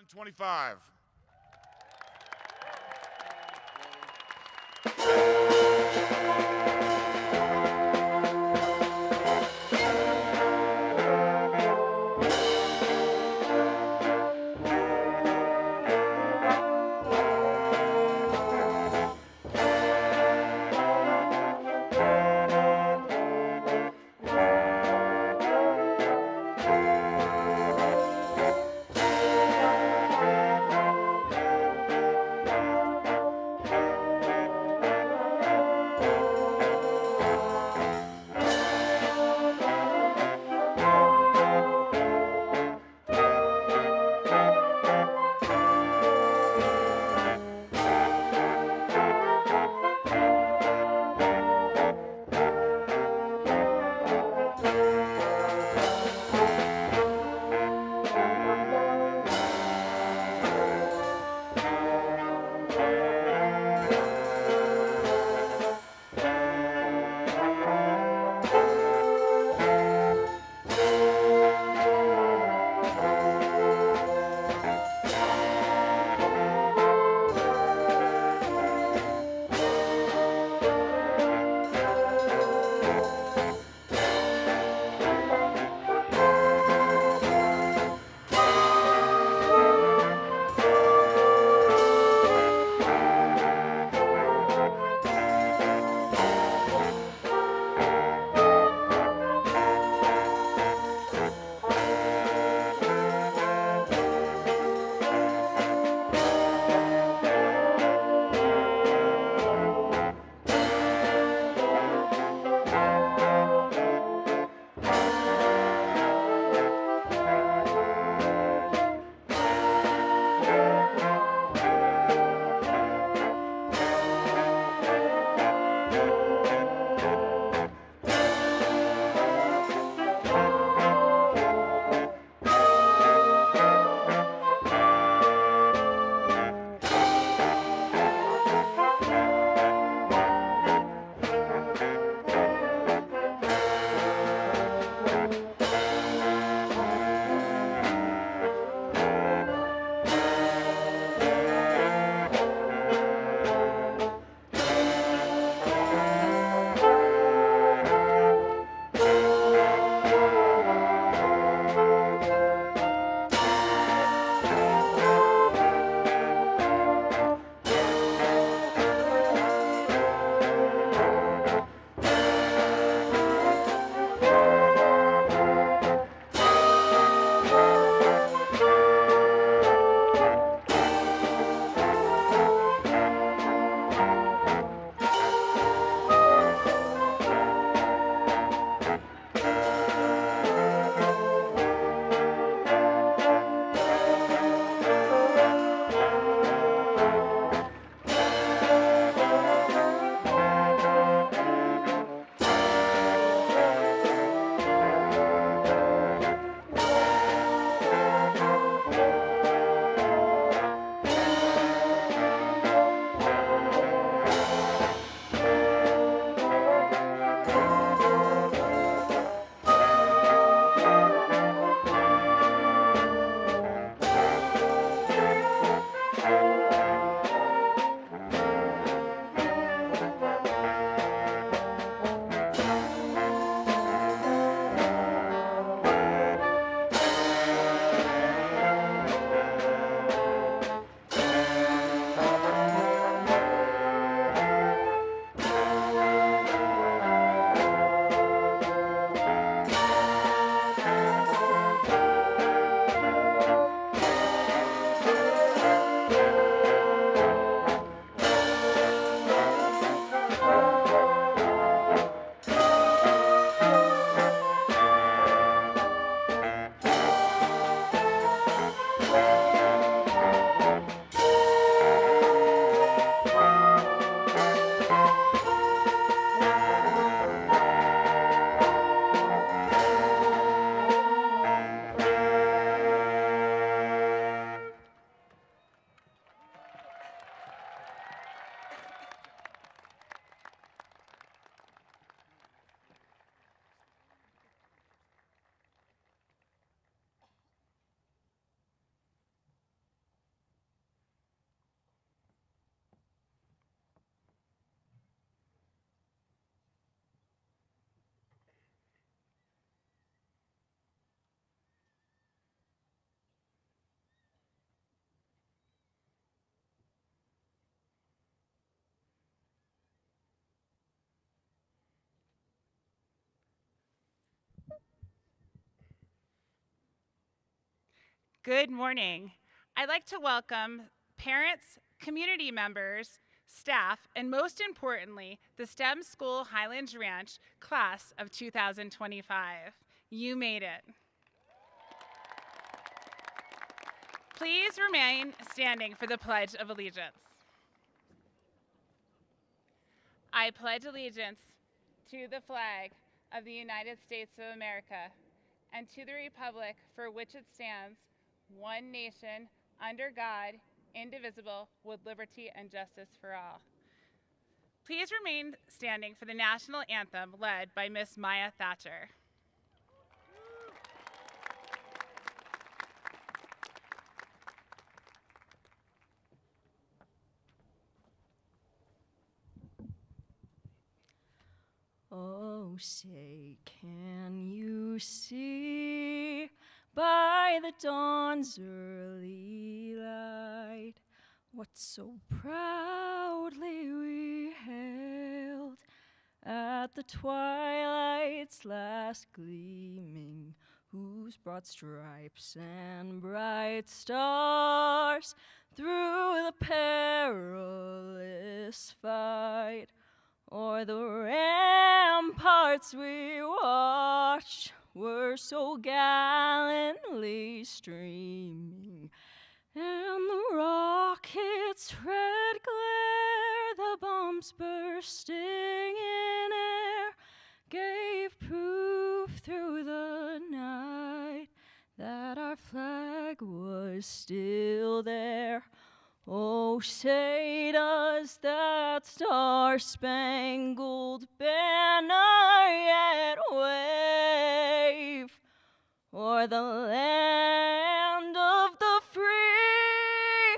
2025. Good morning. I'd like to welcome parents, community members, staff, and most importantly, the STEM School Highlands Ranch class of 2025. You made it. Please remain standing for the Pledge of Allegiance. I pledge allegiance to the flag of the United States of America and to the republic for which it stands, one nation, under God, indivisible, with liberty and justice for all. Please remain standing for the national anthem led by Miss Maya Thatcher. Oh, say, can you see by the dawn's early light what so proudly we hailed at the twilight's last gleaming, whose broad stripes and bright stars through the perilous fight o'er the ramparts we watched were so gallantly streaming, and the rocket's red glare, the bombs bursting in air, gave proof through the night that our flag was still there. Oh, say does that star-spangled banner yet wave o'er the land of the free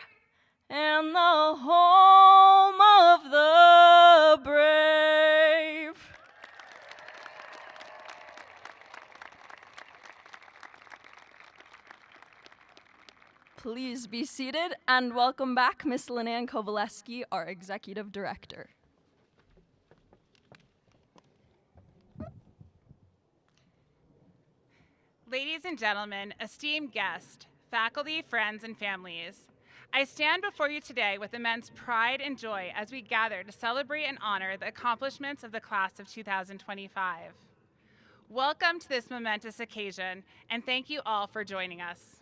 and the home of the brave? Please be seated and welcome back Miss Linan Kovaleski, our Executive Director. Ladies and gentlemen, esteemed guests, faculty, friends, and families, I stand before you today with immense pride and joy as we gather to celebrate and honor the accomplishments of the class of 2025. Welcome to this momentous occasion, and thank you all for joining us.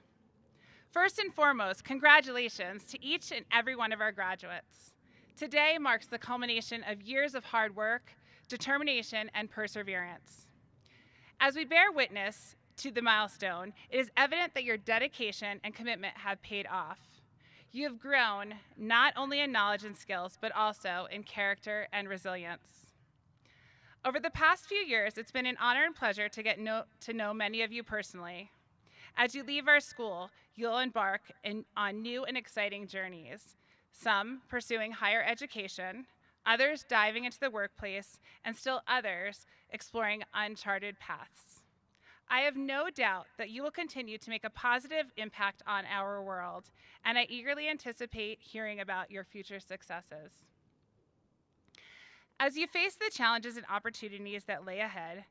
First and foremost, congratulations to each and every one of our graduates. Today marks the culmination of years of hard work, determination, and perseverance. As we bear witness to the milestone, it is evident that your dedication and commitment have paid off. You have grown not only in knowledge and skills, but also in character and resilience. Over the past few years, it's been an honor and pleasure to get to know many of you personally. As you leave our school, you'll embark on new and exciting journeys, some pursuing higher education, others diving into the workplace, and still others exploring uncharted paths. I have no doubt that you will continue to make a positive impact on our world, and I eagerly anticipate hearing about your future successes. As you face the challenges and opportunities that lay ahead,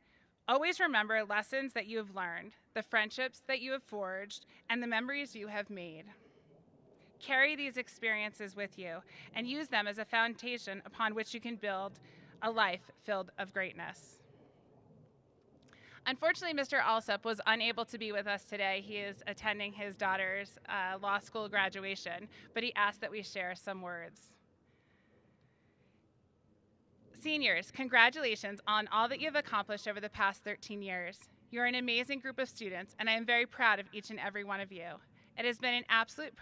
always remember lessons that you have learned, the friendships that you have forged, and the memories you have made. Carry these experiences with you and use them as a foundation upon which you can build a life filled of greatness. Unfortunately, Mr. Alsup was unable to be with us today. He is attending his daughter's law school graduation, but he asked that we share some words. Seniors, congratulations on all that you've accomplished over the past 13 years. You're an amazing group of students, and I am very proud of each and every one of you. It has been an absolute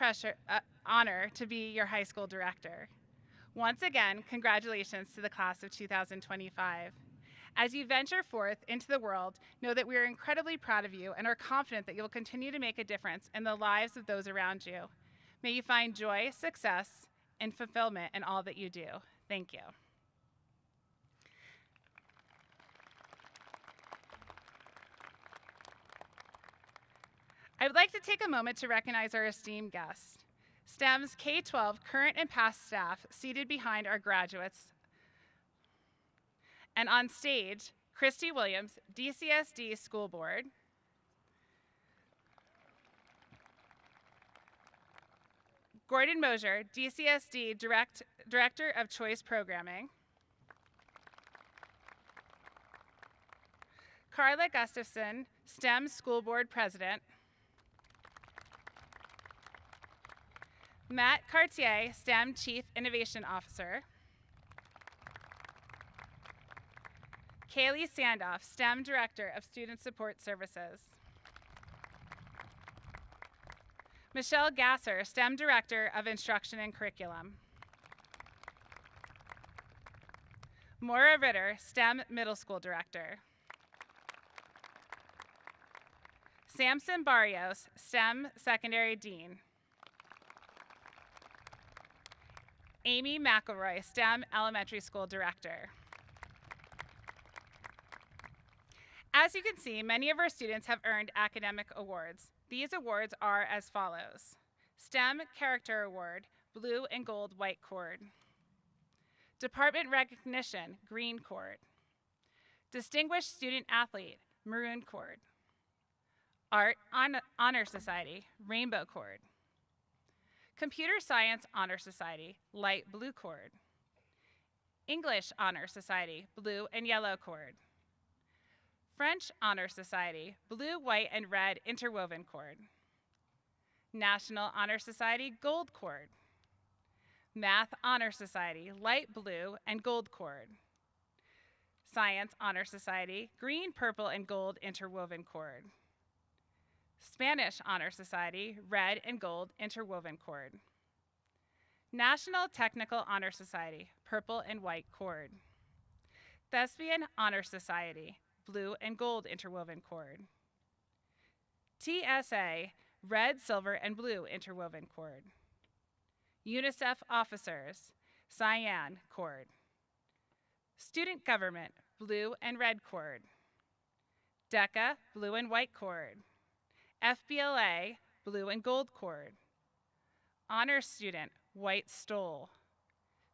honor to be your high school director. Once again, congratulations to the class of 2025. As you venture forth into the world, know that we are incredibly proud of you and are confident that you will continue to make a difference in the lives of those around you. May you find joy, success, and fulfillment in all that you do. Thank you. I would like to take a moment to recognize our esteemed guests. STEM's K-12 current and past staff seated behind our graduates. And on stage, Christy Williams, DCSD School Board, Gordon Mosier, DCSD Director of Choice Programming. Carla Gustafson, STEM School Board President. Matt Cartier, STEM Chief Innovation Officer. Kaylee Sandoff, STEM Director of Student Support Services. Michelle Gasser, STEM Director of Instruction and Curriculum. Maura Ritter, STEM Middle School Director. Samson Barrios, STEM Secondary Dean. Amy McElroy, STEM Elementary School Director. As you can see, many of our students have earned academic awards. These awards are as follows: STEM Character Award, blue and gold white cord. Department Recognition, green cord. Distinguished Student Athlete, maroon cord. Art Honor Society, rainbow cord. Computer Science Honor Society, light blue cord. English Honor Society, blue and yellow cord. French Honor Society, blue, white, and red interwoven cord. National Honor Society, gold cord. Math Honor Society, light blue and gold cord. Science Honor Society, green, purple, and gold interwoven cord. Spanish Honor Society, red and gold interwoven cord. National Technical Honor Society, purple and white cord. Thespian Honor Society, blue and gold interwoven cord. TSA, red, silver, and blue interwoven cord. UNICEF Officers, cyan cord. Student Government, blue and red cord. DECA, blue and white cord. FBLA, blue and gold cord. Honor Student, white stole.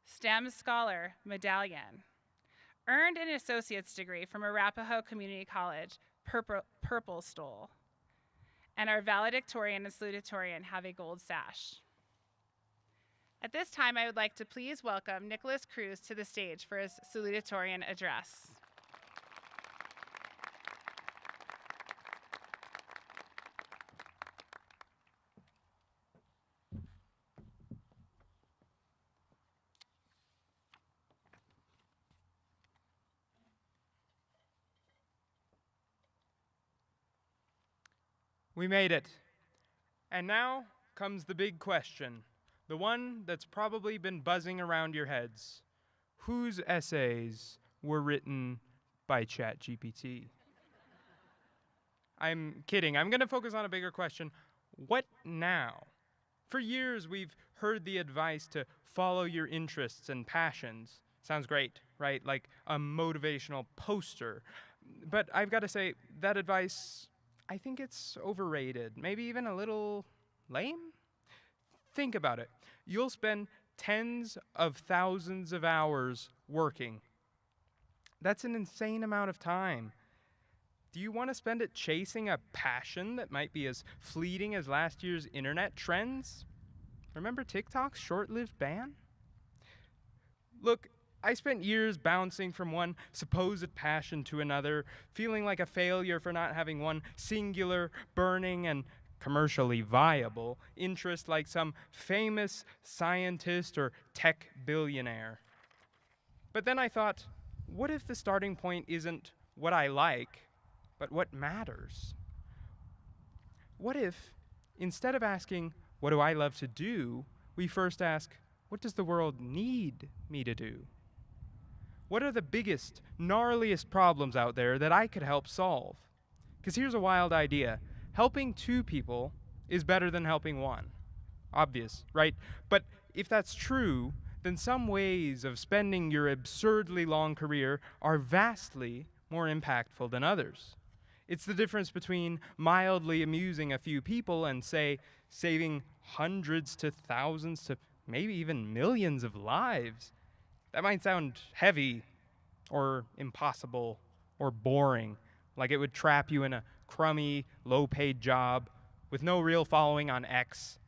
STEM Scholar, medallion. Earned an associate's degree from Arapahoe Community College, purple stole. And our valedictorian and salutatorian have a gold sash. At this time, I would like to please welcome Nicholas Cruz to the stage for his salutatorian address. We made it. And now comes the big question, the one that's probably been buzzing around your heads. Whose essays were written by ChatGPT? I'm kidding. I'm going to focus on a bigger question. What now? For years, we've heard the advice to follow your interests and passions. Sounds great, right? Like a motivational poster. But I've got to say, that advice, I think it's overrated, maybe even a little lame. Think about it. You'll spend tens of thousands of hours working. That's an insane amount of time. Do you want to spend it chasing a passion that might be as fleeting as last year's internet trends? Remember TikTok's short-lived ban? Look, I spent years bouncing from one supposed passion to another, feeling like a failure for not having one singular, burning, and commercially viable interest like some famous scientist or tech billionaire. But then I thought, what if the starting point isn't what I like, but what matters? What if, instead of asking, what do I love to do, we first ask, what does the world need me to do? What are the biggest, gnarliest problems out there that I could help solve? Because here's a wild idea. Helping two people is better than helping one. Obvious, right? But if that's true, then some ways of spending your absurdly long career are vastly more impactful than others. It's the difference between mildly amusing a few people and, say, saving hundreds to thousands to maybe even millions of lives. That might sound heavy or impossible or boring, like it would trap you in a crummy, low-paid job with no real following on X.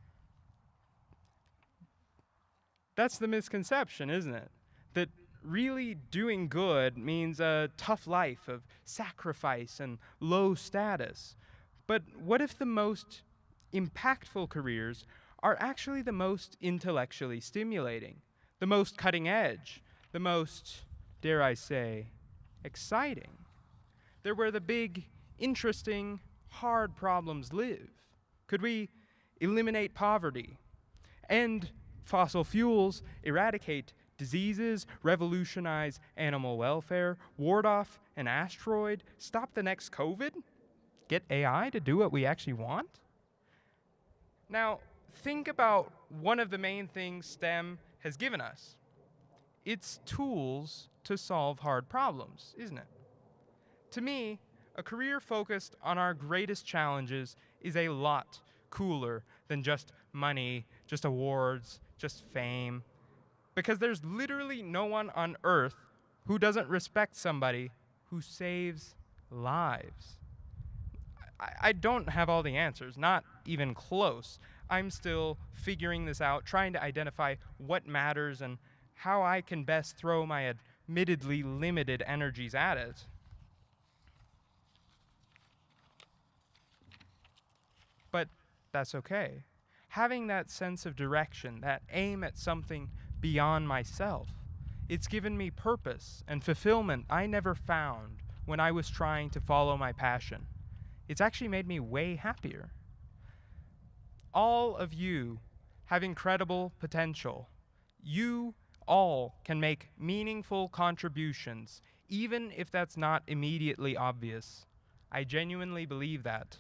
That's the misconception, isn't it? That really doing good means a tough life of sacrifice and low status. But what if the most impactful careers are actually the most intellectually stimulating, the most cutting edge, the most, dare I say, exciting? They're where the big, interesting, hard problems live. Could we eliminate poverty, end fossil fuels, eradicate diseases, revolutionize animal welfare, ward off an asteroid, stop the next COVID? Get AI to do what we actually want? Now, think about one of the main things STEM has given us. It's tools to solve hard problems, isn't it? To me, a career focused on our greatest challenges is a lot cooler than just money, just awards, just fame. Because there's literally no one on earth who doesn't respect somebody who saves lives. I don't have all the answers, not even close. I'm still figuring this out, trying to identify what matters and how I can best throw my admittedly limited energies at it. But that's okay. Having that sense of direction, that aim at something beyond myself, it's given me purpose and fulfillment I never found when I was trying to follow my passion. It's actually made me way happier. All of you have incredible potential. You all can make meaningful contributions, even if that's not immediately obvious. I genuinely believe that.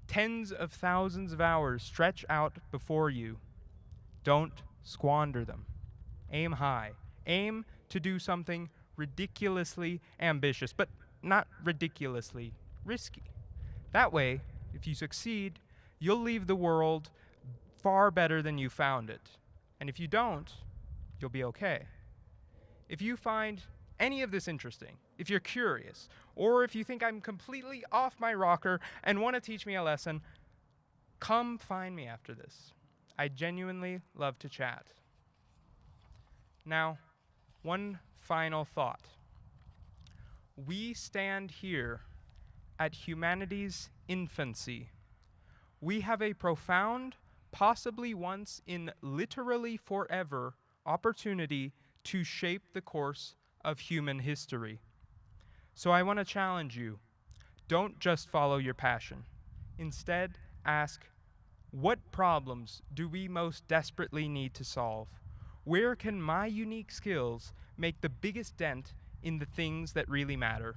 Tens of thousands of hours stretch out before you. Don't squander them. Aim high. Aim to do something ridiculously ambitious, but not ridiculously risky. That way, if you succeed, you'll leave the world far better than you found it. And if you don't, you'll be okay. If you find any of this interesting, if you're curious, or if you think I'm completely off my rocker and want to teach me a lesson, come find me after this. I genuinely love to chat. Now, one final thought. We stand here at humanity's infancy. We have a profound, possibly once in literally forever, opportunity to shape the course of human history. So I want to challenge you. Don't just follow your passion. Instead, ask, what problems do we most desperately need to solve? Where can my unique skills make the biggest dent in the things that really matter?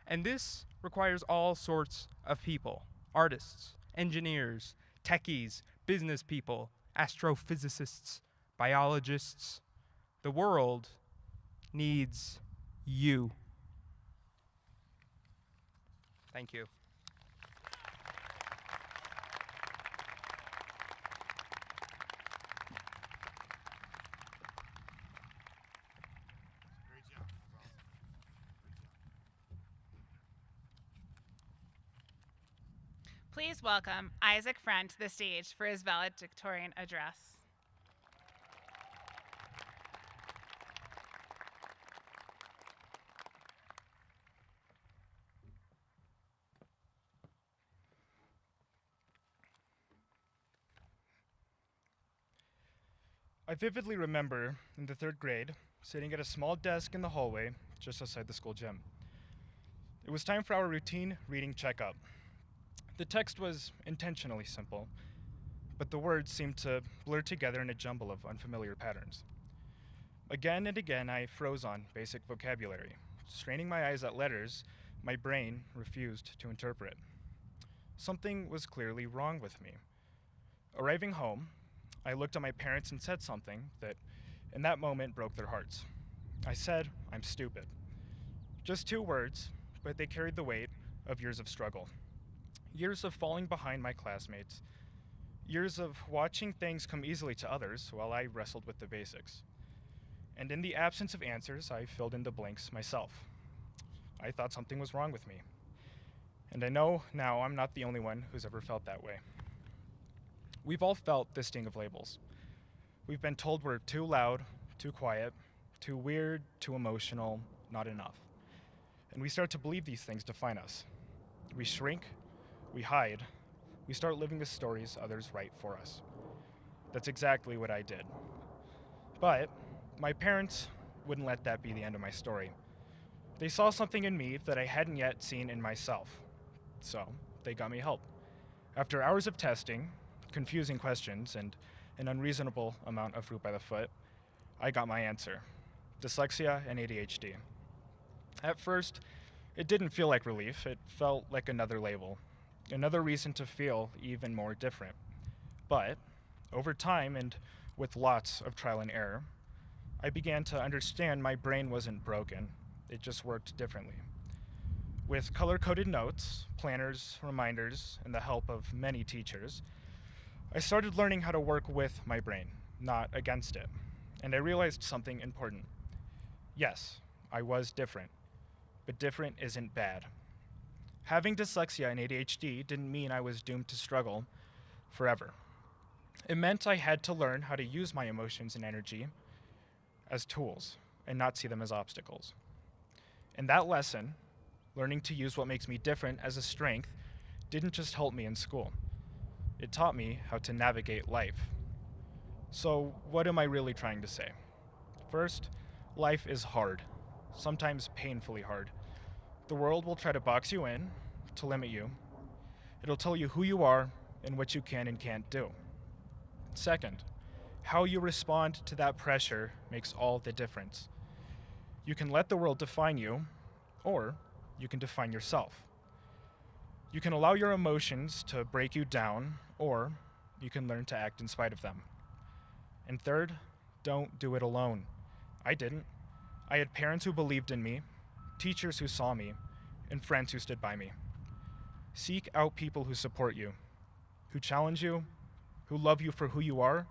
And this requires all sorts of people: artists, engineers, techies, business people, astrophysicists, biologists. The world needs you. Thank you. Please welcome Isaac Friend to the stage for his valedictorian address. I vividly remember, in the 3rd grade, sitting at a small desk in the hallway just outside the school gym. It was time for our routine reading checkup. The text was intentionally simple, but the words seemed to blur together in a jumble of unfamiliar patterns. Again and again, I froze on basic vocabulary. Straining my eyes at letters, my brain refused to interpret. Something was clearly wrong with me. Arriving home, I looked at my parents and said something that, in that moment, broke their hearts. I said, "I'm stupid." Just 2 words, but they carried the weight of years of struggle. Years of falling behind my classmates. Years of watching things come easily to others while I wrestled with the basics. And in the absence of answers, I filled in the blanks myself. I thought something was wrong with me. And I know now I'm not the only one who's ever felt that way. We've all felt the sting of labels. We've been told we're too loud, too quiet, too weird, too emotional, not enough. And we start to believe these things define us. We shrink, we hide, we start living the stories others write for us. That's exactly what I did. But my parents wouldn't let that be the end of my story. They saw something in me that I hadn't yet seen in myself. So they got me help. After hours of testing, confusing questions, and an unreasonable amount of fruit by the foot, I got my answer: dyslexia and ADHD. At first, it didn't feel like relief. It felt like another label, another reason to feel even more different. But over time, and with lots of trial and error, I began to understand my brain wasn't broken. It just worked differently. With color-coded notes, planners, reminders, and the help of many teachers, I started learning how to work with my brain, not against it. And I realized something important. Yes, I was different, but different isn't bad. Having dyslexia and ADHD didn't mean I was doomed to struggle forever. It meant I had to learn how to use my emotions and energy as tools and not see them as obstacles. And that lesson, learning to use what makes me different as a strength, didn't just help me in school. It taught me how to navigate life. So, what am I really trying to say? First, life is hard, sometimes painfully hard. The world will try to box you in, to limit you. It'll tell you who you are and what you can and can't do. Second, how you respond to that pressure makes all the difference. You can let the world define you, or you can define yourself. You can allow your emotions to break you down, or you can learn to act in spite of them. And third, don't do it alone. I didn't. I had parents who believed in me, teachers who saw me, and friends who stood by me. Seek out people who support you, who challenge you, who love you for who you are,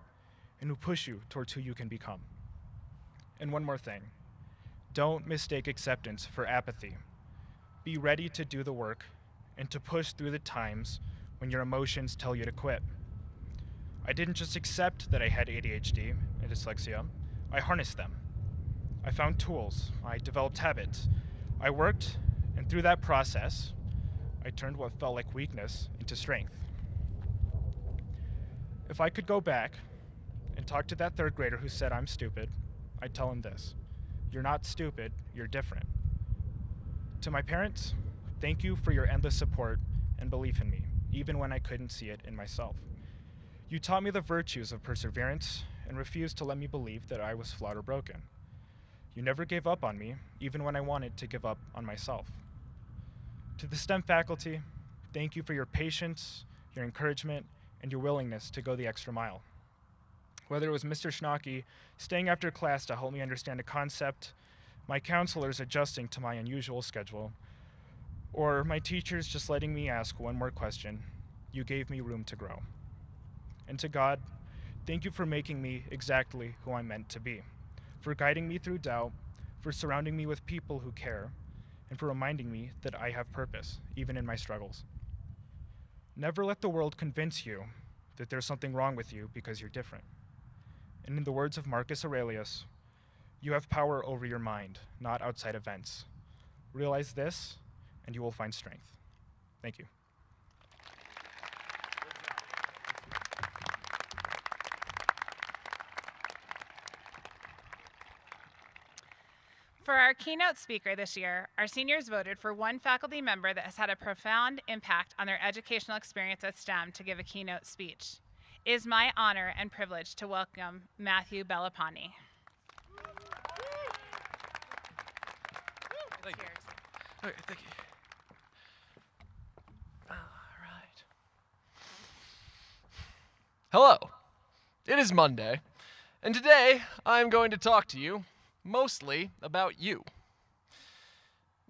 and who push you towards who you can become. And one more thing. Don't mistake acceptance for apathy. Be ready to do the work and to push through the times when your emotions tell you to quit. I didn't just accept that I had ADHD and dyslexia, I harnessed them. I found tools, I developed habits, I worked, and through that process, I turned what felt like weakness into strength. If I could go back and talk to that third grader who said I'm stupid, I'd tell him this: you're not stupid, you're different. To my parents, thank you for your endless support and belief in me, even when I couldn't see it in myself. You taught me the virtues of perseverance and refused to let me believe that I was flawed or broken. You never gave up on me, even when I wanted to give up on myself. To the STEM faculty, thank you for your patience, your encouragement, and your willingness to go the extra mile. Whether it was Mr. Schnocky staying after class to help me understand a concept, my counselors adjusting to my unusual schedule, or my teachers just letting me ask one more question, you gave me room to grow. And to God, thank you for making me exactly who I'm meant to be, for guiding me through doubt, for surrounding me with people who care, and for reminding me that I have purpose, even in my struggles. Never let the world convince you that there's something wrong with you because you're different. And in the words of Marcus Aurelius, you have power over your mind, not outside events. Realize this, and you will find strength. Thank you. For our keynote speaker this year, our seniors voted for one faculty member that has had a profound impact on their educational experience at STEM to give a keynote speech. It is my honor and privilege to welcome Matthew Bellapani. Thank you. Okay, thank you. All right. Hello. It is Monday, and today I'm going to talk to you mostly about you.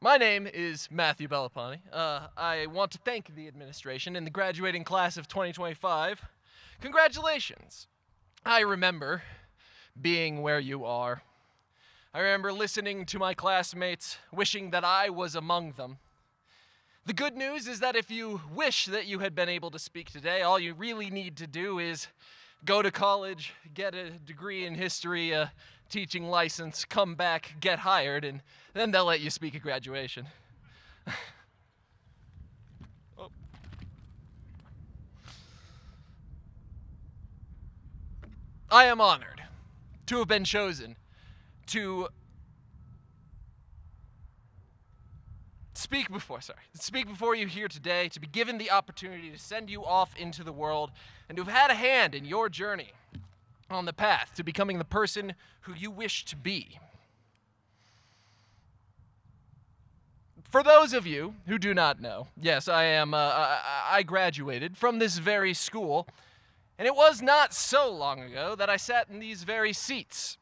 My name is Matthew Bellapani. I want to thank the administration and the graduating class of 2025. Congratulations. I remember being where you are. I remember listening to my classmates, wishing that I was among them. The good news is that if you wish that you had been able to speak today, all you really need to do is go to college, get a degree in history, a teaching license, come back, get hired, and then they'll let you speak at graduation. Oh. I am honored to have been chosen to speak before you here today, to be given the opportunity to send you off into the world, and to have had a hand in your journey on the path to becoming the person who you wish to be. For those of you who do not know, yes, I graduated from this very school, and it was not so long ago that I sat in these very seats,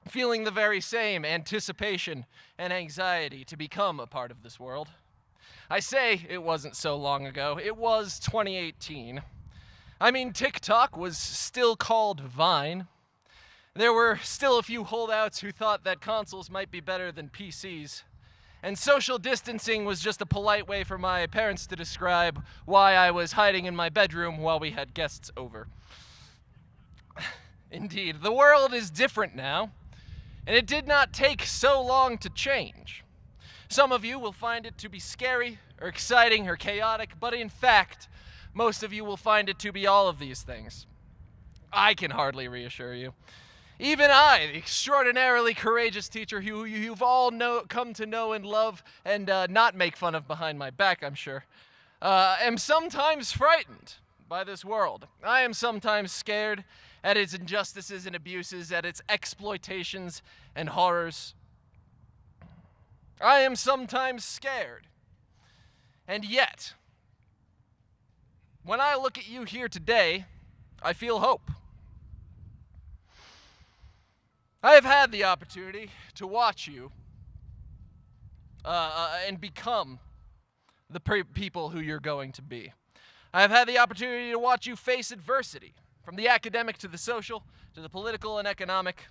feeling the very same anticipation and anxiety to become a part of this world. I say it wasn't so long ago. It was 2018. I mean, TikTok was still called Vine. There were still a few holdouts who thought that consoles might be better than PCs. And social distancing was just a polite way for my parents to describe why I was hiding in my bedroom while we had guests over. Indeed, the world is different now, and it did not take so long to change. Some of you will find it to be scary, or exciting, or chaotic, but in fact, most of you will find it to be all of these things. I can hardly reassure you. Even I, the extraordinarily courageous teacher who you've all come to know and love and not make fun of behind my back, I'm sure, am sometimes frightened by this world. I am sometimes scared at its injustices and abuses, at its exploitations and horrors. I am sometimes scared. And yet, when I look at you here today, I feel hope. I have had the opportunity to watch you and become the people who you're going to be. I have had the opportunity to watch you face adversity, from the academic to the social, to the political and economic.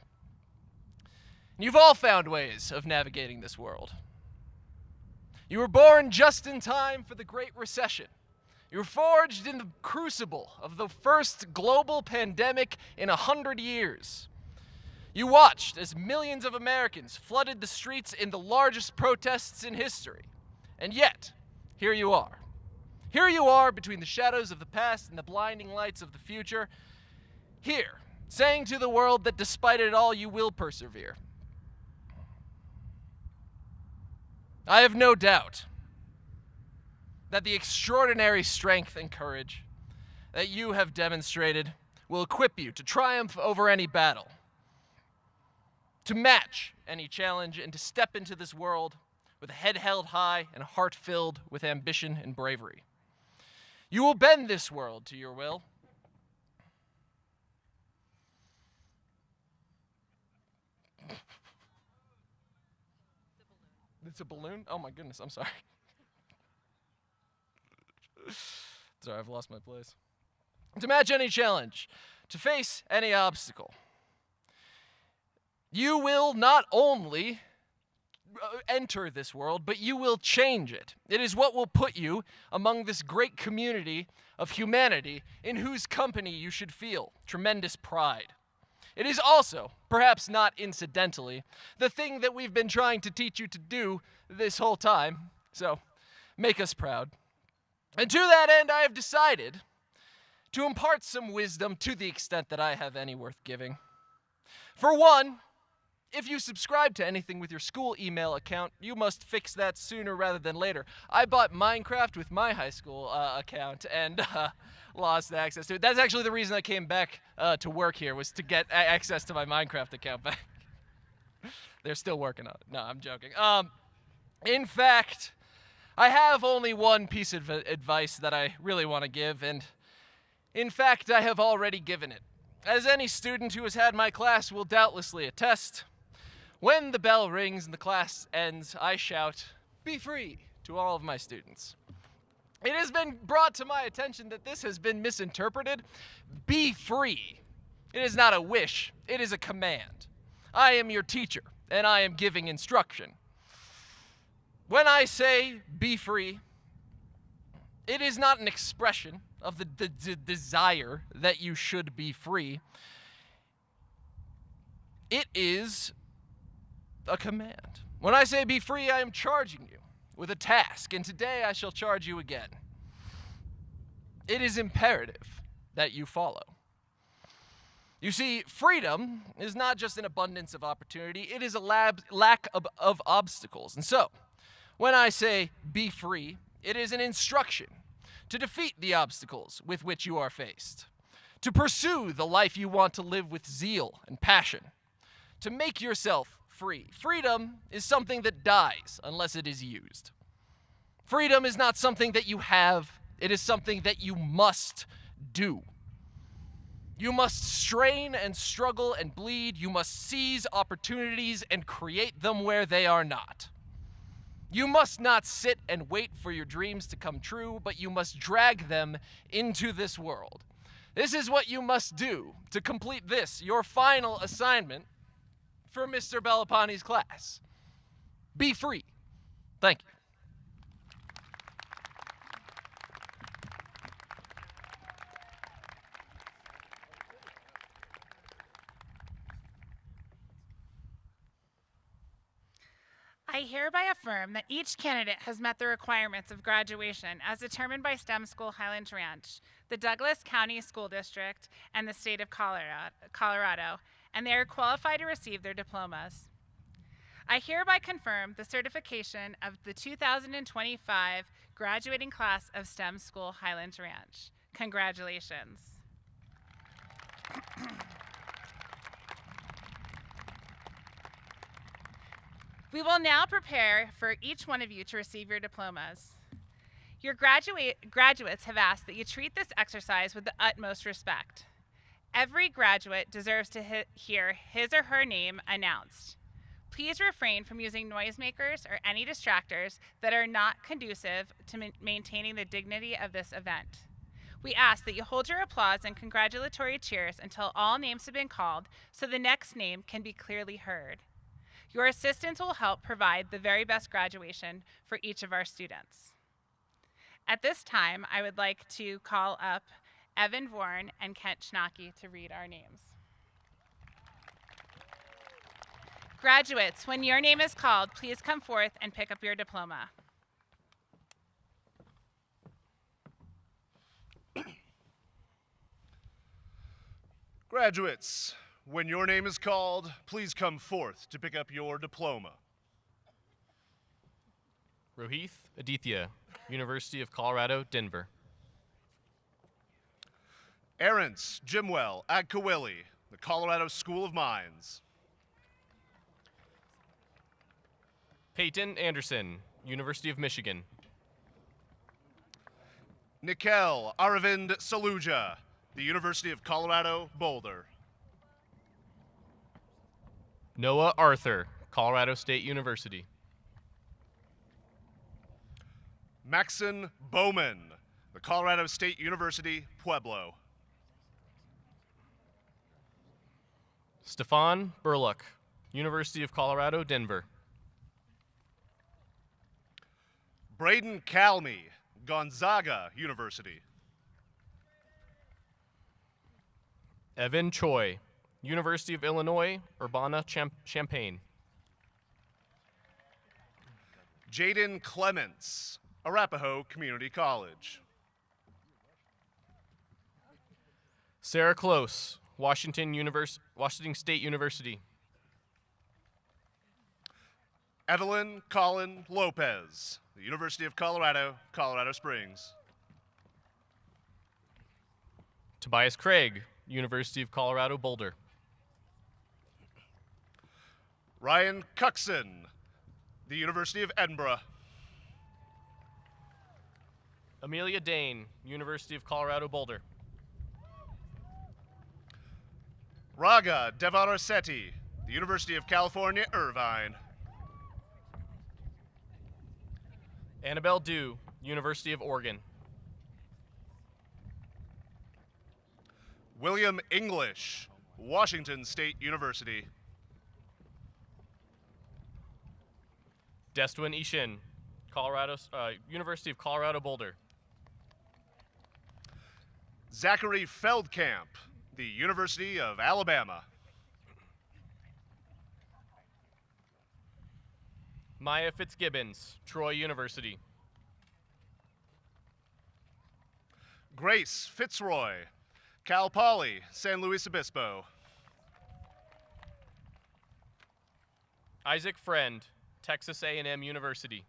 And you've all found ways of navigating this world. You were born just in time for the Great Recession. You were forged in the crucible of the first global pandemic in 100 years. You watched as millions of Americans flooded the streets in the largest protests in history. And yet, here you are. Here you are between the shadows of the past and the blinding lights of the future. Here, saying to the world that despite it all, you will persevere. I have no doubt that the extraordinary strength and courage that you have demonstrated will equip you to triumph over any battle, to match any challenge, and to step into this world with a head held high and a heart filled with ambition and bravery. You will bend this world to your will. It's a balloon? Oh my goodness, I'm sorry. Sorry, I've lost my place. To match any challenge, to face any obstacle. You will not only enter this world, but you will change it. It is what will put you among this great community of humanity in whose company you should feel tremendous pride. It is also, perhaps not incidentally, the thing that we've been trying to teach you to do this whole time, so make us proud. And to that end, I have decided to impart some wisdom to the extent that I have any worth giving. For one, if you subscribe to anything with your school email account, you must fix that sooner rather than later. I bought Minecraft with my high school account and lost access to it. That's actually the reason I came back to work here, was to get access to my Minecraft account back. They're still working on it. No, I'm joking. In fact, I have only one piece of advice that I really want to give, and in fact, I have already given it. As any student who has had my class will doubtlessly attest, when the bell rings and the class ends, I shout, "Be free," to all of my students. It has been brought to my attention that this has been misinterpreted. Be free. It is not a wish, it is a command. I am your teacher, and I am giving instruction. When I say be free, It is not an expression of the desire that you should be free. It is a command. When I say be free, I am charging you with a task, and today I shall charge you again. It is imperative that you follow. You see, freedom is not just an abundance of opportunity, it is a lack of obstacles. And so, when I say be free, it is an instruction to defeat the obstacles with which you are faced, to pursue the life you want to live with zeal and passion, to make yourself free. Freedom is something that dies unless it is used. Freedom is not something that you have, it is something that you must do. You must strain and struggle and bleed. You must seize opportunities and create them where they are not. You must not sit and wait for your dreams to come true, but you must drag them into this world. This is what you must do to complete this, your final assignment for Mr. Bellapani's class. Be free. Thank you. I hereby affirm that each candidate has met the requirements of graduation as determined by STEM School Highlands Ranch, the Douglas County School District, and the state of Colorado, and they are qualified to receive their diplomas. I hereby confirm the certification of the 2025 graduating class of STEM School Highlands Ranch. Congratulations. We will now prepare for each one of you to receive your diplomas. Your graduates have asked that you treat this exercise with the utmost respect. Every graduate deserves to hear his or her name announced. Please refrain from using noisemakers or any distractors that are not conducive to maintaining the dignity of this event. We ask that you hold your applause and congratulatory cheers until all names have been called so the next name can be clearly heard. Your assistance will help provide the very best graduation for each of our students. At this time, I would like to call up Evan Vorn and Kent Schnacke to read our names. Graduates, when your name is called, please come forth and pick up your diploma. Graduates, when your name is called, please come forth to pick up your diploma. Rohith Aditya, University of Colorado, Denver. Arence Jimwell Agkawili, the Colorado School of Mines. Peyton Anderson, University of Michigan. Nikel Aravind Saluja, the University of Colorado, Boulder. Noah Arthur, Colorado State University. Maxon Bowman, the Colorado State University, Pueblo. Stefan Burluck, University of Colorado, Denver. Braden Calmy, Gonzaga University. Evan Choi, University of Illinois, Urbana-Champaign. Jaden Clements, Arapahoe Community College. Sarah Close, Washington State University. Evelyn Colin Lopez, the University of Colorado, Colorado Springs. Tobias Craig, University of Colorado, Boulder. Ryan Cuxon, the University of Edinburgh. Amelia Dane, University of Colorado, Boulder. Raga Devaraseti, the University of California, Irvine. Annabelle Dew, University of Oregon. William English, Washington State University. Destwin Ishin, University of Colorado, Boulder. Zachary Feldkamp, the University of Alabama. Maya Fitzgibbons, Troy University. Grace Fitzroy, Cal Poly, San Luis Obispo. Isaac Friend, Texas A&M University.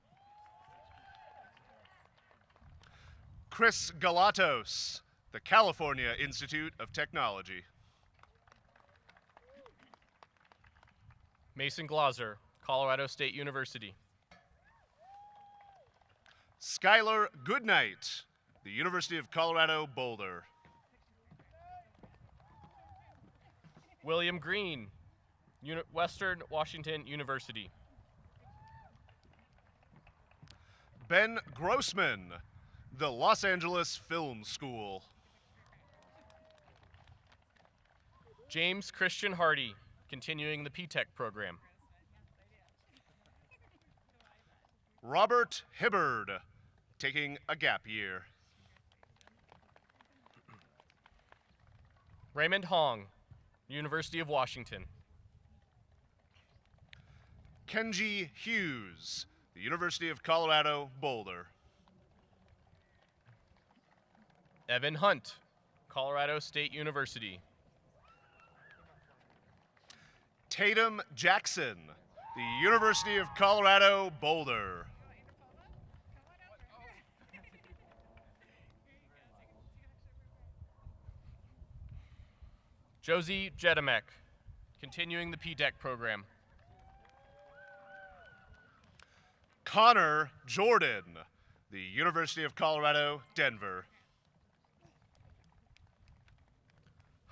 Chris Galatos, the California Institute of Technology. Mason Glauser, Colorado State University. Skylar Goodnight, the University of Colorado Boulder. William Green, Western Washington University. Ben Grossman, the Los Angeles Film School. James Christian Hardy, continuing the P-Tech program. Robert Hibbard, taking a gap year. Raymond Hong, University of Washington. Kenji Hughes, the University of Colorado Boulder. Evan Hunt, Colorado State University. Tatum Jackson, the University of Colorado Boulder. Josie Jedemek, continuing the P-Tech program. Connor Jordan, the University of Colorado Denver.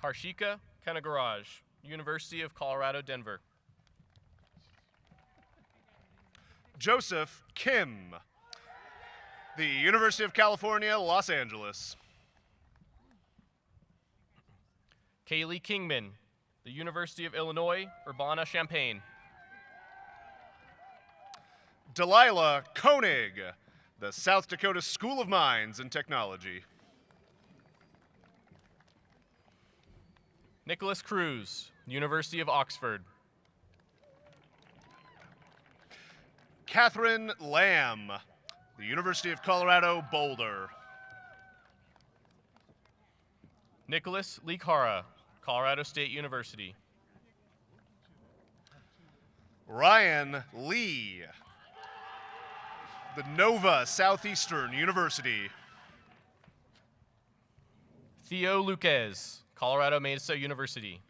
Harshika Kanagaraj, University of Colorado Denver. Joseph Kim, the University of California Los Angeles. Kaylee Kingman, the University of Illinois Urbana-Champaign. Delilah Koenig, the South Dakota School of Mines and Technology. Nicholas Cruz, University of Oxford. Catherine Lamb, the University of Colorado Boulder. Nicholas Likara, Colorado State University. Ryan Lee, the Nova Southeastern University. Theo Luquez, Colorado Mesa University.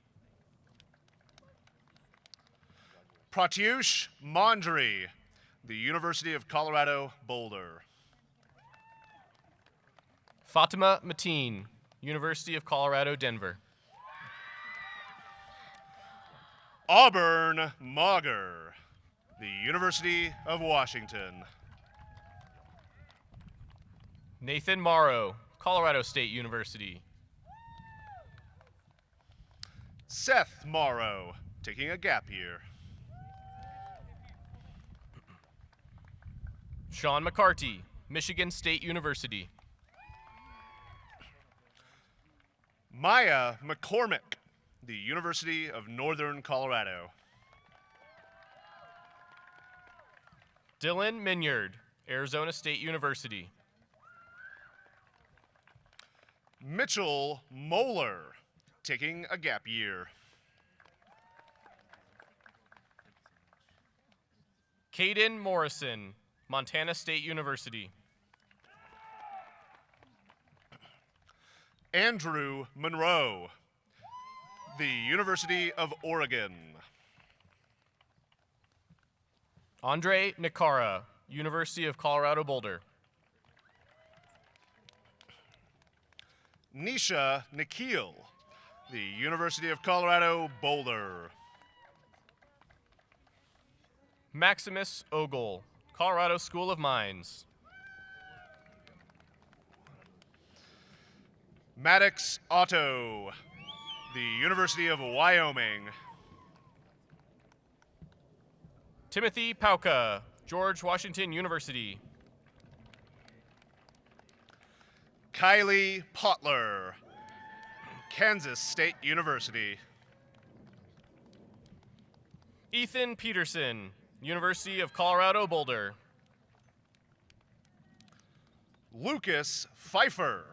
Pratyush Mandri, the University of Colorado Boulder. Fatima Mateen, University of Colorado Denver. Auburn Mauger, the University of Washington. Nathan Morrow, Colorado State University. Seth Morrow, taking a gap year. Sean McCarty, Michigan State University. Maya McCormick, the University of Northern Colorado. Dylan Minyard, Arizona State University. Mitchell Moeller, taking a gap year. Caden Morrison, Montana State University. Andrew Monroe, the University of Oregon. Andre Nicara, University of Colorado Boulder. Nisha Nikhil, the University of Colorado Boulder. Maximus Ogle, Colorado School of Mines. Maddox Otto, the University of Wyoming. Timothy Pauka, George Washington University. Kylie Potler, Kansas State University. Ethan Peterson, University of Colorado Boulder. Lucas Pfeiffer,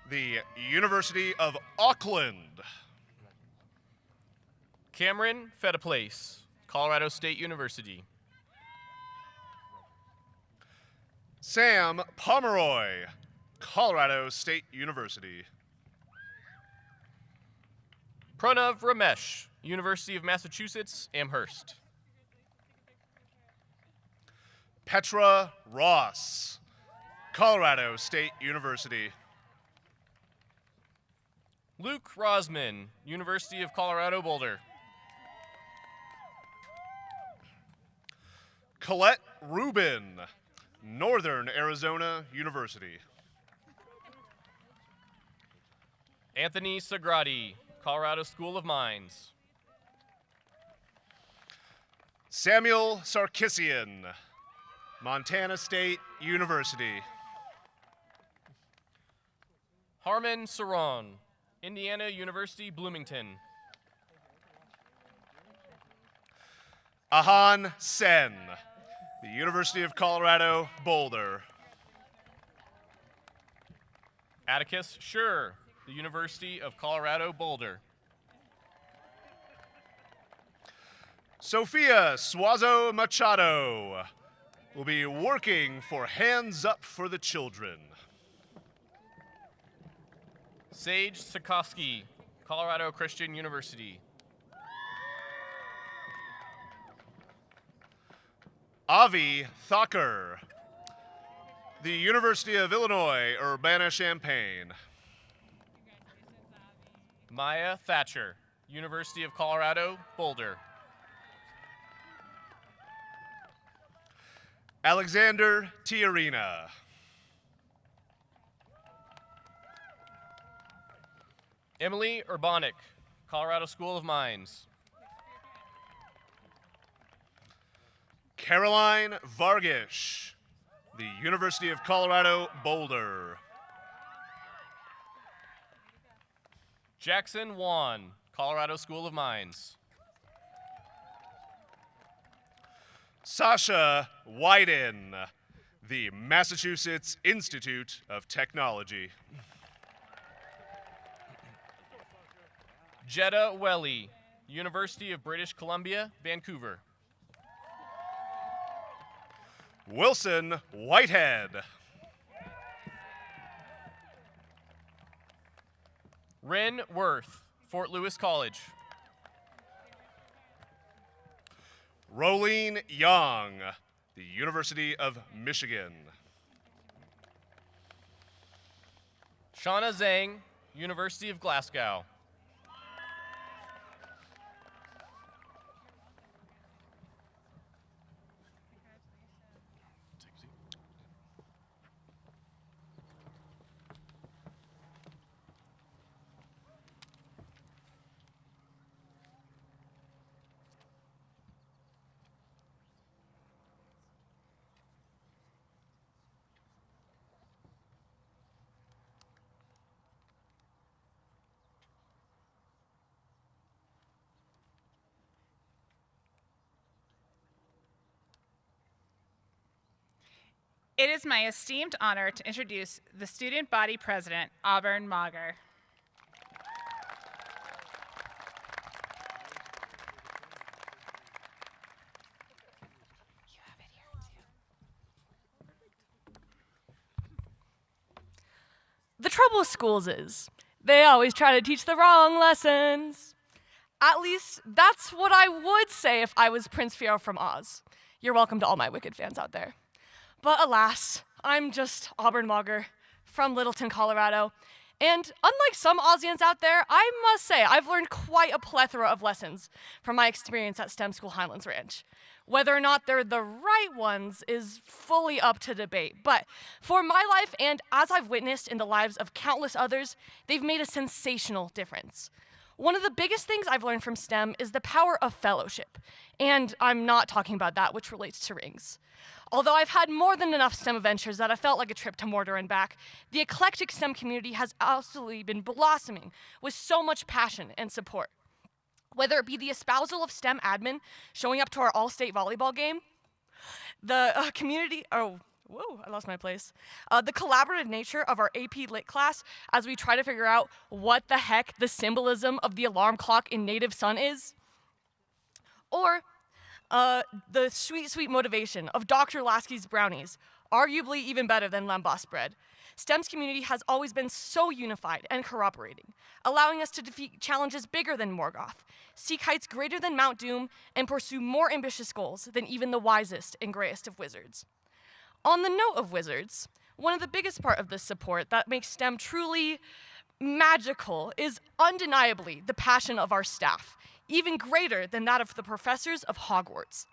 the University of Auckland. Cameron Fediplace, Colorado State University. Sam Pomeroy, Colorado State University. Pranav Ramesh, University of Massachusetts, Amherst. Petra Ross, Colorado State University. Luke Rosman, University of Colorado Boulder. Colette Rubin, Northern Arizona University. Anthony Sagrati, Colorado School of Mines. Samuel Sarkisian, Montana State University. Harmon Saron, Indiana University, Bloomington. Ahan Sen, the University of Colorado Boulder. Atticus Schur, the University of Colorado Boulder. Sofia Suazo Machado will be working for Hands Up for the Children. Sage Sikoski, Colorado Christian University. Avi Thacker, the University of Illinois, Urbana-Champaign. Maya Thatcher, University of Colorado, Boulder. Alexander Tiarina. Emily Urbanic, Colorado School of Mines. Caroline Vargish, the University of Colorado Boulder. Jackson Wan, Colorado School of Mines. Sasha Wyden, the Massachusetts Institute of Technology. Jetta Welly, University of British Columbia, Vancouver. Wilson Whitehead. Rin Worth, Fort Lewis College. Rolene Young, the University of Michigan. Shauna Zhang, University of Glasgow. It is my esteemed honor to introduce the student body president, Auburn Mager. The trouble with schools is they always try to teach the wrong lessons. At least that's what I would say if I was Prince Fiero from Oz. You're welcome to all my Wicked fans out there. But alas, I'm just Auburn Mager from Littleton, Colorado. And unlike some Ozians out there, I must say I've learned quite a plethora of lessons from my experience at STEM School Highlands Ranch. Whether or not they're the right ones is fully up to debate. But for my life, and as I've witnessed in the lives of countless others, they've made a sensational difference. One of the biggest things I've learned from STEM is the power of fellowship. And I'm not talking about that which relates to rings. Although I've had more than enough STEM adventures that I felt like a trip to Mordor and back, the eclectic STEM community has absolutely been blossoming with so much passion and support. Whether it be the espousal of STEM admin showing up to our all-state volleyball game, the the collaborative nature of our AP Lit class as we try to figure out what the heck the symbolism of the alarm clock in native sun is, or the sweet, sweet motivation of Dr. Lasky's brownies, arguably even better than lambas bread. STEM's community has always been so unified and cooperating, allowing us to defeat challenges bigger than Morgoth, seek heights greater than Mount Doom, and pursue more ambitious goals than even the wisest and grayest of wizards. On the note of wizards, one of the biggest part of this support that makes STEM truly magical is undeniably the passion of our staff, even greater than that of the professors of Hogwarts.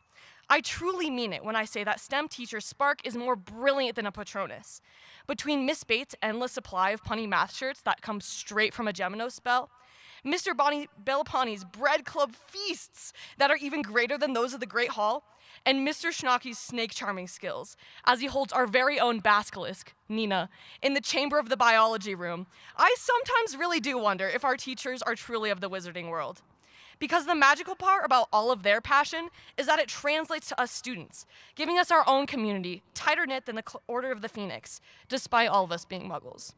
I truly mean it when I say that STEM teacher Spark is more brilliant than a Patronus. Between Miss Bates' endless supply of punny math shirts that come straight from a Gemino spell, Mr. Bonnie Bellapani's bread club feasts that are even greater than those of the Great Hall, and Mr. Schnocky's snake charming skills as he holds our very own basilisk, Nina, in the chamber of the biology room, I sometimes really do wonder if our teachers are truly of the wizarding world. Because the magical part about all of their passion is that it translates to us students, giving us our own community, tighter knit than the Order of the Phoenix, despite all of us being muggles.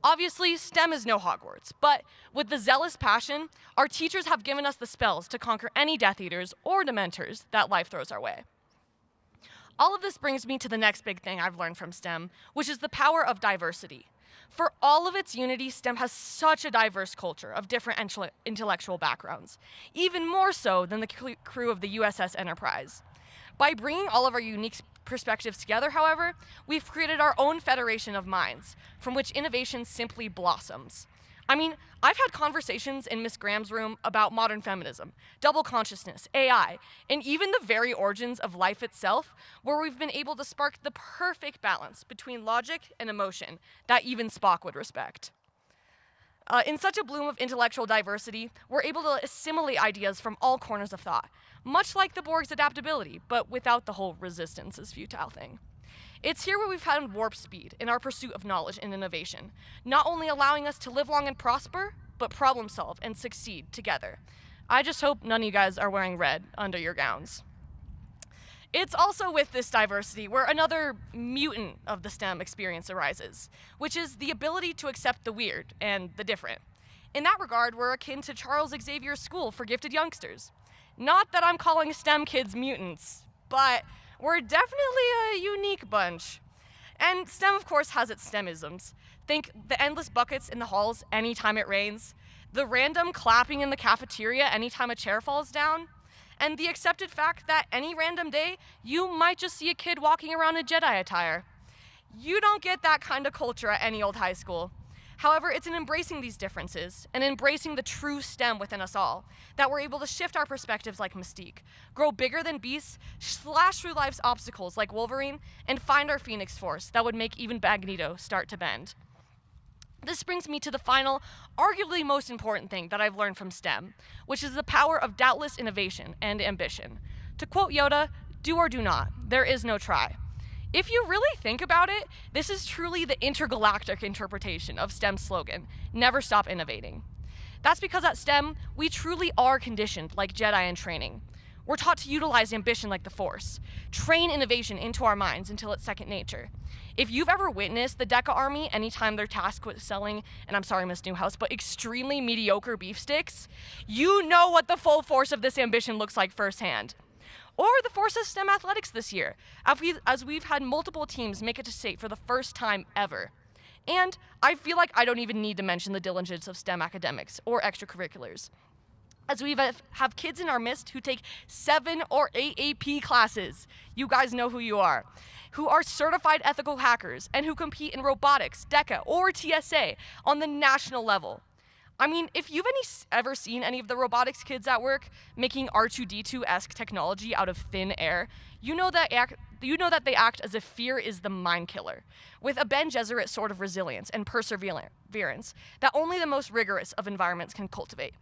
Obviously, STEM is no Hogwarts, but with the zealous passion, our teachers have given us the spells to conquer any Death Eaters or Dementors that life throws our way. All of this brings me to the next big thing I've learned from STEM, which is the power of diversity. For all of its unity, STEM has such a diverse culture of different intellectual backgrounds, even more so than the crew of the USS Enterprise. By bringing all of our unique perspectives together, however, we've created our own federation of minds, from which innovation simply blossoms. I mean, I've had conversations in Miss Graham's room about modern feminism, double consciousness, AI, and even the very origins of life itself, where we've been able to spark the perfect balance between logic and emotion that even Spock would respect. In such a bloom of intellectual diversity, we're able to assimilate ideas from all corners of thought, much like the Borg's adaptability, but without the whole resistance is futile thing. It's here where we've found warp speed in our pursuit of knowledge and innovation, not only allowing us to live long and prosper, but problem solve and succeed together. I just hope none of you guys are wearing red under your gowns. It's also with this diversity where another mutant of the STEM experience arises, which is the ability to accept the weird and the different. In that regard, we're akin to Charles Xavier's School for Gifted Youngsters. Not that I'm calling STEM kids mutants, but we're definitely a unique bunch. And STEM, of course, has its STEMisms. Think the endless buckets in the halls anytime it rains, the random clapping in the cafeteria anytime a chair falls down, and the accepted fact that any random day, you might just see a kid walking around in Jedi attire. You don't get that kind of culture at any old high school. However, it's in embracing these differences and embracing the true STEM within us all that we're able to shift our perspectives like Mystique, grow bigger than beasts, slash through life's obstacles like Wolverine, and find our Phoenix Force that would make even Magneto start to bend. This brings me to the final, arguably most important thing that I've learned from STEM, which is the power of doubtless innovation and ambition. To quote Yoda, do or do not, there is no try. If you really think about it, this is truly the intergalactic interpretation of STEM's slogan, never stop innovating. That's because at STEM, we truly are conditioned like Jedi in training. We're taught to utilize ambition like the Force, train innovation into our minds until it's second nature. If you've ever witnessed the Deca Army anytime they're tasked with selling, and I'm sorry, Miss Newhouse, but extremely mediocre beef sticks, you know what the full force of this ambition looks like firsthand. Or the Force of STEM Athletics this year, as we've had multiple teams make it to state for the first time ever. And I feel like I don't even need to mention the diligence of STEM academics or extracurriculars, as we have kids in our midst who take 7 or 8 AP classes, you guys know who you are, who are certified ethical hackers and who compete in robotics, DECA, or TSA on the national level. I mean, if you've ever seen any of the robotics kids at work making R2-D2-esque technology out of thin air, you know that they act as if fear is the mind killer, with a Ben Gesserit sort of resilience and perseverance that only the most rigorous of environments can cultivate.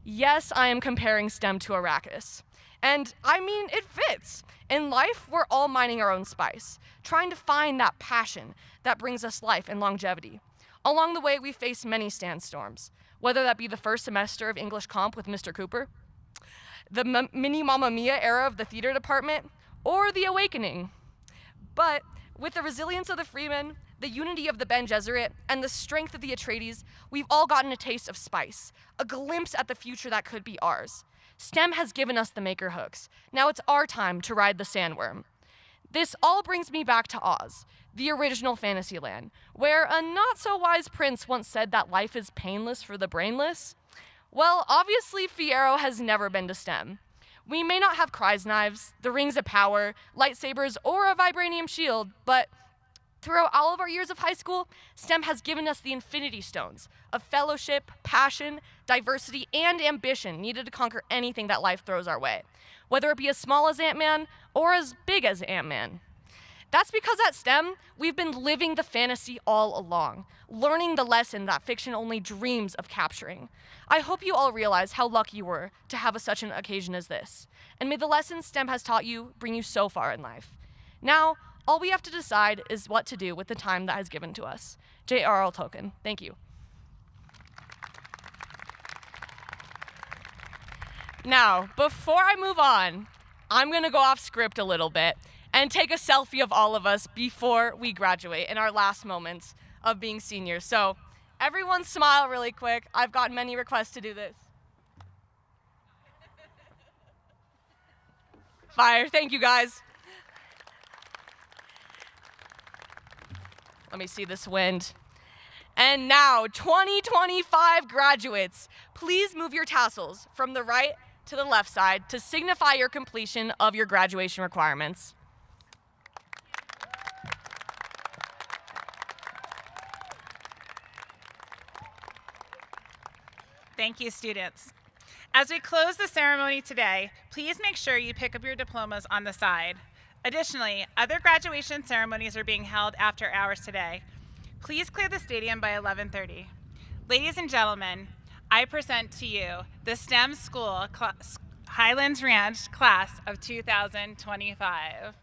Yes, I am comparing STEM to Arrakis. And I mean, it fits. In life, we're all mining our own spice, trying to find that passion that brings us life and longevity. Along the way, we face many sandstorms, whether that be the first semester of English Comp with Mr. Cooper, the mini Mamma Mia era of the theater department, or the awakening. But with the resilience of the Freemen, the unity of the Bene Gesserit, and the strength of the Atreides, we've all gotten a taste of spice, a glimpse at the future that could be ours. STEM has given us the maker hooks. Now it's our time to ride the sandworm. This all brings me back to Oz, the original Fantasyland, where a not-so-wise prince once said that life is painless for the brainless. Well, obviously Fiyero has never been to STEM. We may not have Kryze knives, the rings of power, lightsabers, or a vibranium shield, but throughout all of our years of high school, STEM has given us the Infinity Stones of fellowship, passion, diversity, and ambition needed to conquer anything that life throws our way, whether it be as small as Ant-Man or as big as Ant-Man. That's because at STEM, we've been living the fantasy all along, learning the lesson that fiction only dreams of capturing. I hope you all realize how lucky you were to have such an occasion as this, and may the lessons STEM has taught you bring you so far in life. Now, all we have to decide is what to do with the time that has given to us. J.R.R. Tolkien, thank you. Now, before I move on, I'm gonna go off script a little bit and take a selfie of all of us before we graduate in our last moments of being seniors. So everyone smile really quick. I've gotten many requests to do this. Fire, thank you guys. Let me see this wind. And now, 2025 graduates, please move your tassels from the right to the left side to signify your completion of your graduation requirements. Thank you, students. As we close the ceremony today, please make sure you pick up your diplomas on the side. Additionally, other graduation ceremonies are being held after hours today. Please clear the stadium by 11:30. Ladies and gentlemen, I present to you the STEM School Highlands Ranch class of 2025.